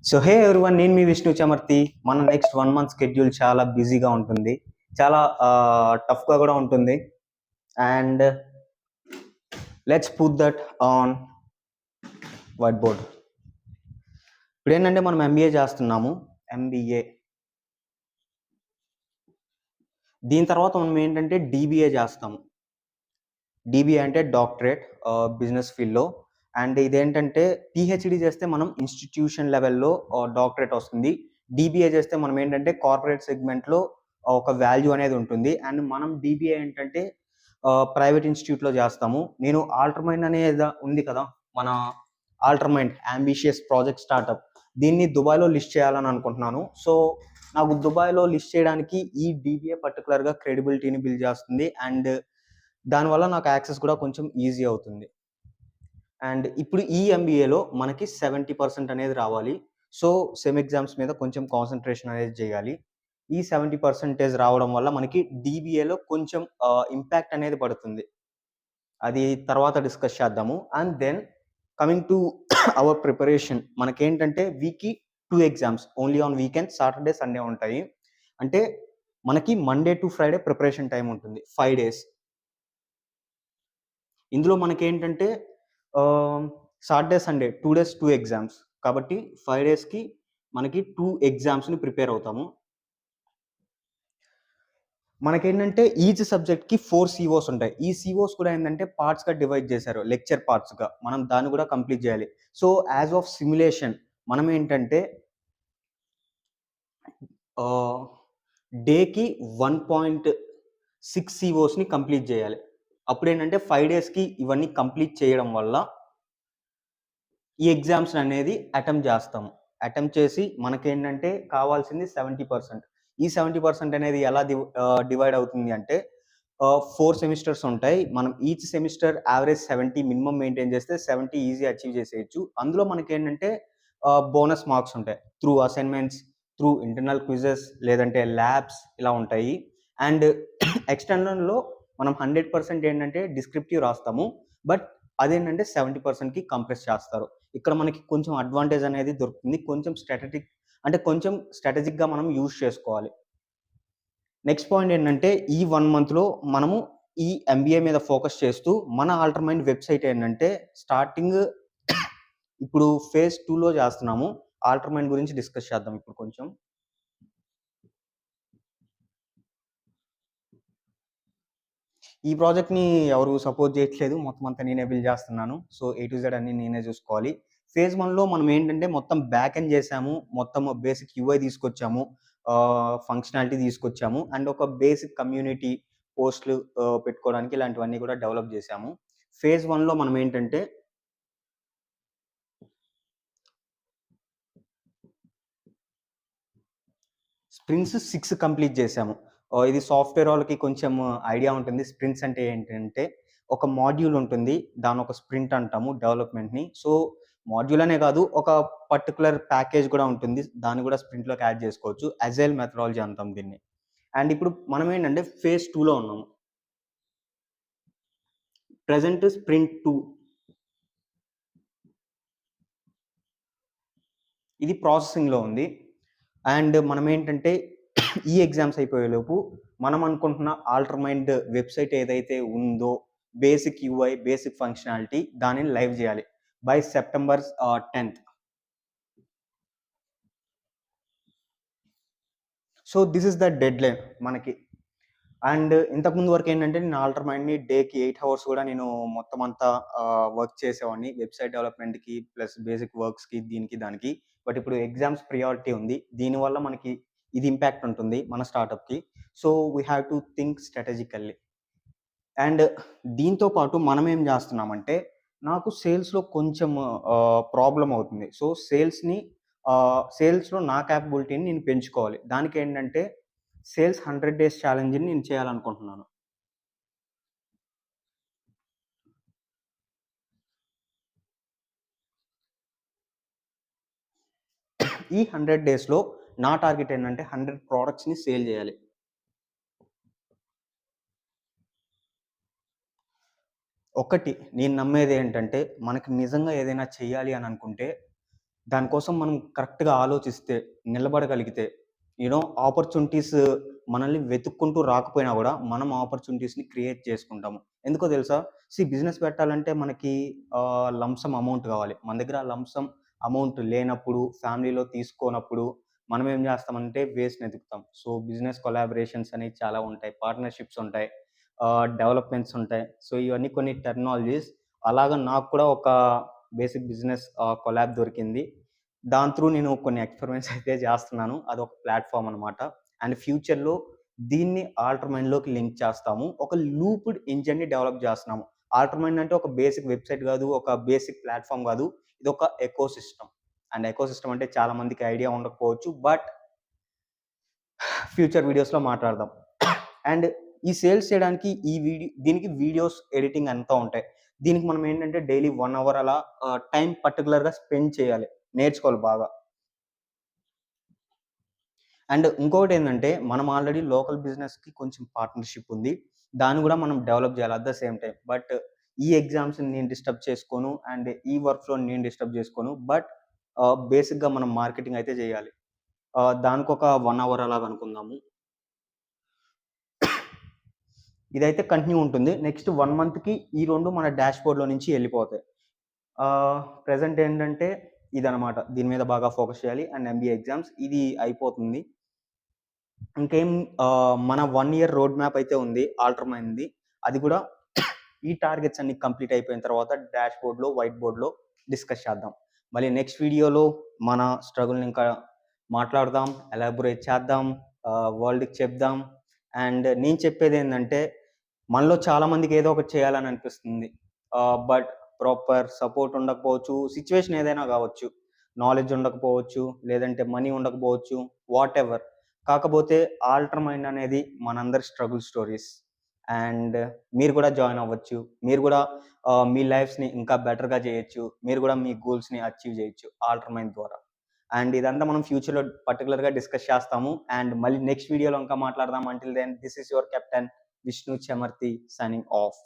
So hey everyone, నేను మీ విష్ణు చమర్తి. మన next 1 month schedule చాలా బిజీగా ఉంటుంది, చాలా టఫ్గా కూడా ఉంటుంది. And let's put that on white board. ఇప్పుడు ఏంటంటే మనం ఎంబీఏ చేస్తున్నాము. ఎంబీఏ దీని తర్వాత మనం ఏంటంటే డిబిఏ చేస్తాము. డిబిఏ అంటే డాక్టరేట్ బిజినెస్ ఫీల్డ్లో. అండ్ ఇదేంటంటే పిహెచ్డి చేస్తే మనం ఇన్స్టిట్యూషన్ లెవెల్లో డాక్టరేట్ వస్తుంది. డిబిఏ చేస్తే మనం ఏంటంటే కార్పొరేట్ సెగ్మెంట్లో ఒక వాల్యూ అనేది ఉంటుంది. అండ్ మనం డిబిఏ ఏంటంటే ప్రైవేట్ ఇన్స్టిట్యూట్లో చేస్తాము. నేను ఆల్టర్మైండ్ అనేది ఉంది కదా, మన ఆల్టర్మైండ్ అంబిషియస్ ప్రాజెక్ట్ స్టార్టప్, దీన్ని దుబాయ్లో లిస్ట్ చేయాలని అనుకుంటున్నాను. సో నాకు దుబాయ్లో లిస్ట్ చేయడానికి ఈ డిబిఏ పర్టికులర్గా క్రెడిబిలిటీని బిల్డ్ చేస్తుంది. అండ్ దానివల్ల నాకు యాక్సెస్ కూడా కొంచెం ఈజీ అవుతుంది. అండ్ ఇప్పుడు ఈ ఎంబీఏలో మనకి 70% అనేది రావాలి. సో సెమ్ ఎగ్జామ్స్ మీద కొంచెం కాన్సన్ట్రేషన్ అనేది చేయాలి. ఈ 70% రావడం వల్ల మనకి డిబిఏలో కొంచెం ఇంపాక్ట్ అనేది పడుతుంది. అది తర్వాత డిస్కస్ చేద్దాము. And then coming to our preparation, మనకేంటంటే వీక్కి 2 exams only on weekend, Saturday Sunday ఉంటాయి. అంటే మనకి Monday to Friday preparation time ఉంటుంది, 5 days. ఇందులో మనకేంటంటే సాటర్డే సండే 2 days 2 ఎగ్జామ్స్, కాబట్టి 5 daysకి మనకి 2 ఎగ్జామ్స్ని ప్రిపేర్ అవుతాము. మనకేంటంటే ఈచ్ సబ్జెక్ట్కి 4 సిఓస్ ఉంటాయి. ఈ సిఓస్ కూడా ఏంటంటే పార్ట్స్గా డివైడ్ చేశారు, లెక్చర్ పార్ట్స్గా. మనం దాన్ని కూడా కంప్లీట్ చేయాలి. సో యాజ్ ఆఫ్ సిమ్యులేషన్ మనం ఏంటంటే డేకి 1.6 సిఓస్ని కంప్లీట్ చేయాలి. అప్పుడు ఏంటంటే 5 daysకి ఇవన్నీ కంప్లీట్ చేయడం వల్ల ఈ ఎగ్జామ్స్ అనేది అటెంప్ట్ చేస్తాము. అటెంప్ట్ చేసి మనకేంటంటే కావాల్సింది 70%. ఈ 70% అనేది ఎలా డివైడ్ అవుతుంది అంటే 4 సెమిస్టర్స్ ఉంటాయి. మనం each semester average 70 minimum maintain చేస్తే 70 ఈజీ అచీవ్ చేసేయచ్చు. అందులో మనకేంటంటే బోనస్ మార్క్స్ ఉంటాయి through assignments, through internal quizzes, లేదంటే ల్యాబ్స్ ఇలా ఉంటాయి. అండ్ ఎక్స్టర్నల్లో మనం 100% ఏంటంటే డిస్క్రిప్టివ్ రాస్తాము. బట్ అదేంటంటే 70%కి కంప్రెస్ చేస్తారు. ఇక్కడ మనకి కొంచెం అడ్వాంటేజ్ అనేది దొరుకుతుంది. కొంచెం స్ట్రాటజిక్గా మనం యూజ్ చేసుకోవాలి. నెక్స్ట్ పాయింట్ ఏంటంటే ఈ 1 monthలో మనము ఈ ఎంబీఏ మీద ఫోకస్ చేస్తూ మన ఆల్టర్మైండ్ వెబ్సైట్ ఏంటంటే స్టార్టింగ్ ఇప్పుడు phase 2లో చేస్తున్నాము. ఆల్టర్మైండ్ గురించి డిస్కస్ చేద్దాం ఇప్పుడు కొంచెం. ఈ ప్రాజెక్ట్ని ఎవరు సపోర్ట్ చేయట్లేదు, మొత్తం అంతా నేనే బిల్డ్ చేస్తున్నాను. సో A to Z అన్ని నేనే చూసుకోవాలి. phase 1లో మనం ఏంటంటే మొత్తం బ్యాక్ ఎండ్ చేసాము, మొత్తం బేసిక్ యూఐ తీసుకొచ్చాము, ఫంక్షనాలిటీ తీసుకొచ్చాము, అండ్ ఒక బేసిక్ కమ్యూనిటీ పోస్టులు పెట్టుకోవడానికి ఇలాంటివన్నీ కూడా డెవలప్ చేసాము. phase 1లో మనం ఏంటంటే స్ప్రింట్స్ 6 కంప్లీట్ చేసాము. ఇది సాఫ్ట్వేర్ వాళ్ళకి కొంచెం ఐడియా ఉంటుంది. స్ప్రింట్స్ అంటే ఏంటంటే ఒక మాడ్యూల్ ఉంటుంది, దాని ఒక స్ప్రింట్ అంటాము డెవలప్మెంట్ని. సో మాడ్యూల్ అనే కాదు, ఒక పర్టికులర్ ప్యాకేజ్ కూడా ఉంటుంది, దాన్ని కూడా స్ప్రింట్లోకి యాడ్ చేసుకోవచ్చు. అజైల్ మెథడాలజీ అంటాం దీన్ని. అండ్ ఇప్పుడు మనం ఏంటంటే phase 2లో ఉన్నాము. ప్రెజెంట్ స్ప్రింట్ 2 ఇది ప్రాసెసింగ్లో ఉంది. అండ్ మనం ఏంటంటే ఈ ఎగ్జామ్స్ అయిపోయేలోపు మనం అనుకుంటున్న ఆల్టర్మైండ్ వెబ్సైట్ ఏదైతే ఉందో, బేసిక్ యూఐ, బేసిక్ ఫంక్షనాలిటీ, దానిని లైవ్ చేయాలి by September 10th. So this is the dead line మనకి. అండ్ ఇంతకుముందు వరకు ఏంటంటే నేను ఆల్టర్మైండ్ని డేకి 8 hours కూడా నేను మొత్తం అంతా వర్క్ చేసేవాడిని, వెబ్సైట్ డెవలప్మెంట్కి ప్లస్ బేసిక్ వర్క్స్కి, దీనికి దానికి. బట్ ఇప్పుడు ఎగ్జామ్స్ ప్రియారిటీ ఉంది, దీనివల్ల మనకి ఇది ఇంపాక్ట్ ఉంటుంది మన స్టార్టప్కి. So we have to think strategically. And దీంతో పాటు మనం ఏం చేస్తున్నామంటే, నాకు సేల్స్లో కొంచెం ప్రాబ్లం అవుతుంది. సో సేల్స్లో నా క్యాపబిలిటీని నేను పెంచుకోవాలి. దానికి ఏంటంటే సేల్స్ 100 days ఛాలెంజ్ని నేను చేయాలనుకుంటున్నాను. ఈ 100 daysలో నా టార్గెట్ ఏంటంటే 100 productsని సేల్ చేయాలి. ఒకటి నేను నమ్మేది ఏంటంటే, మనకి నిజంగా ఏదైనా చేయాలి అని అనుకుంటే దానికోసం మనం కరెక్ట్‌గా ఆలోచిస్తే, నిలబడగలిగితే, ఆపర్చునిటీస్ మనల్ని వెతుక్కుంటూ రాకపోయినా గూడా, మనం ఆపర్చునిటీస్‌ని క్రియేట్ చేసుకుంటాము. ఎందుకో తెలుసా? బిజినెస్ పెట్టాలంటే మనకి లంప్ సమ్ అమౌంట్ గావాలి. మన దగ్గర లంప్ సమ్ అమౌంట్ లేనప్పుడు, ఫ్యామిలీలో తీసుకోనప్పుడు, మనం ఏం జేస్తామంటే వేస్ట్‌ని ఎతుకుతాం. బిజినెస్ కొలాబరేషన్స్ అనేవి చాలా ఉంటాయి. పార్ట్నర్‌షిప్స్ ఉంటాయి. డెవలప్‌మెంట్స్ ఉంటాయి. ఇవన్నీ కొన్ని టెర్మినాలజీస్. అలాగా నాకు కూడా ఒక బేసిక్ బిజినెస్ కొలాబ్ దొరికింది. దాని త్రూ నేను కొన్ని ఎక్స్‌పెరిమెంట్స్ అయితే చేస్తున్నాను. అదొక ప్లాట్‌ఫార్మ్ అనమాట. అండ్ ఫ్యూచర్‌లో దీన్ని ఆల్టర్‌మైండ్‌లోకి లింక్ చేస్తాము. ఒక లూప్డ్ ఇంజిన్‌ని డెవలప్ చేస్తున్నాము. ఆల్టర్‌మైండ్ అంటే ఒక బేసిక్ వెబ్‌సైట్ గాదు. ఒక బేసిక్ ప్లాట్‌ఫార్మ్ గాదు. ఇదొక ఎకోసిస్టమ్. అండ్ ఎకోసిస్టమ్ అంటే చాలా మందికి ఐడియా ఉండకపోవచ్చు. బట్ ఫ్యూచర్ వీడియోస్‌లో మాట్లాడదాం. అండ్ ఈ సేల్స్ చేయడానికి దీనికి వీడియోస్ ఎడిటింగ్ అంతా ఉంటాయి. దీనికి మనం ఏంటంటే డైలీ 1 అవర్ అలా టైం పర్టిక్యులర్‌గా స్పెండ్ చేయాలి. నేర్చుకోవాలి బాగా. అండ్ ఇంకొకటేందంటే మనం ఆల్రెడీ లోకల్ బిజినెస్‌కి కొంచెం పార్ట్నర్‌షిప్ ఉంది. దాన్ని గూడా మనం డెవలప్ చేయాలి at the same time. But ఈ ఎగ్జామ్స్‌ని నేను డిస్టర్బ్ చేసుకోను. అండ్ ఈ వర్క్ ఫ్లోని నేను డిస్టర్బ్ చేసుకోను. బట్ బేసిక్‌గా మనం మార్కెటింగ్ అయితే చేయాలి. దానికొక 1 అవర్ అలాగనుకుందాము. ఇదైతే కంటిన్యూ ఉంటుంది. నెక్స్ట్ 1 మంత్‌కి ఈ 2 మన డాష్‌బోర్డ్‌లో నుంచి ఎళ్ళిపోతాయి. ప్రెజెంట్ ఏంటంటే ఇదనమాట. దీని మీద బాగా ఫోకస్ చేయాలి. అండ్ ఎంబీఏ ఎగ్జామ్స్ ఇది అయిపోతుంది. ఇంకేం మన 1 ఇయర్ రోడ్ మ్యాప్ అయితే ఉంది. ఆల్టర్‌మైన్‌ది. అది కూడా ఈ టార్గెట్స్ అన్నీ కంప్లీట్ అయిపోయిన తర్వాత డాష్‌బోర్డ్‌లో, వైట్ బోర్డ్‌లో డిస్కస్ చేద్దాం. మళ్ళీ నెక్స్ట్ వీడియోలో మన స్ట్రగుల్‌ని ఇంకా మాట్లాడదాం, ఎలాబొరేట్ చేద్దాం, వరల్డ్‌కి చెప్దాం. అండ్ నేను చెప్పేదేందంటే మనలో చాలా మందికి ఏదో ఒకటి చేయాలని అనిపిస్తుంది. బట్ ప్రాపర్ సపోర్ట్ ఉండకపోవచ్చు. సిట్యుయేషన్ ఏదైనా గావచ్చు. నాలెడ్జ్ ఉండకపోవచ్చు, లేదంటే మనీ ఉండకపోవచ్చు. వాటెవర్. కాకపోతే ఆల్టర్ మైండ్ అనేది మనందరి స్ట్రగుల్ స్టోరీస్. అండ్ మీరు కూడా జాయిన్ అవ్వచ్చు. మీరు కూడా మీ లైఫ్స్‌ని ఇంకా బెటర్‌గా చేయొచ్చు. మీరు కూడా మీ గోల్స్‌ని అచీవ్ చేయొచ్చు ఆల్టర్ మైండ్ ద్వారా. అండ్ ఇదంతా మనం ఫ్యూచర్‌లో పర్టిక్యులర్‌గా డిస్కస్ చేస్తాము. అండ్ మళ్ళీ నెక్స్ట్ వీడియోలో ఇంకా మాట్లాడదాం. Until then this is your captain Vishnu Chamarthi signing of.